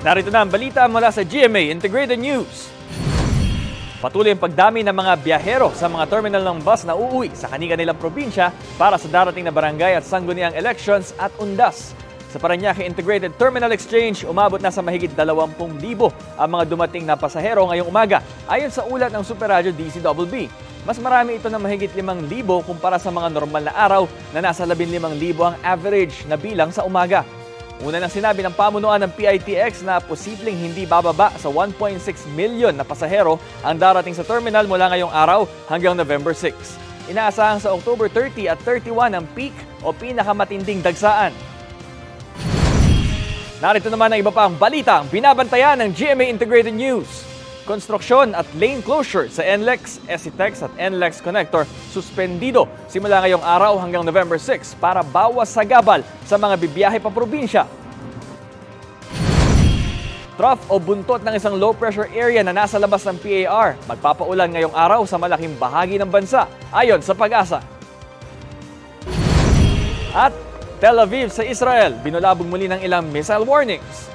Narito na ang balita mula sa GMA Integrated News. Patuloy ang pagdami ng mga biyahero sa mga terminal ng bus na uuwi sa kani-kanilang probinsya para sa darating na barangay at sangguniang elections at undas. Sa Parañaque Integrated Terminal Exchange, umabot na sa mahigit 20,000 ang mga dumating na pasahero ngayong umaga, ayon sa ulat ng Super Radio DCWB. Mas marami ito na mahigit 5,000 kumpara sa mga normal na araw na nasa 15,000 ang average na bilang sa umaga. Una nang sinabi ng pamunuan ng PITX na posibleng hindi bababa sa 1.6 million na pasahero ang darating sa terminal mula ngayong araw hanggang November 6. Inaasahang sa October 30 at 31 ang peak o pinakamatinding dagsaan. Narito naman ang iba pang balita ang binabantayan ng GMA Integrated News. Konstruksyon at lane closure sa NLEX, SCTEX at NLEX Connector suspendido simula ngayong araw hanggang November 6 para bawas sa gabal sa mga bibiyahe pa probinsya. Trough o buntot ng isang low pressure area na nasa labas ng PAR magpapaulan ngayong araw sa malaking bahagi ng bansa ayon sa Pag-asa. At Tel Aviv sa Israel binulabog muli ng ilang missile warnings.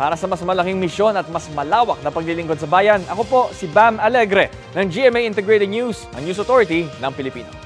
Para sa mas malaking misyon at mas malawak na paglilingkod sa bayan, ako po si Bam Alegre ng GMA Integrated News, ang News Authority ng Pilipino.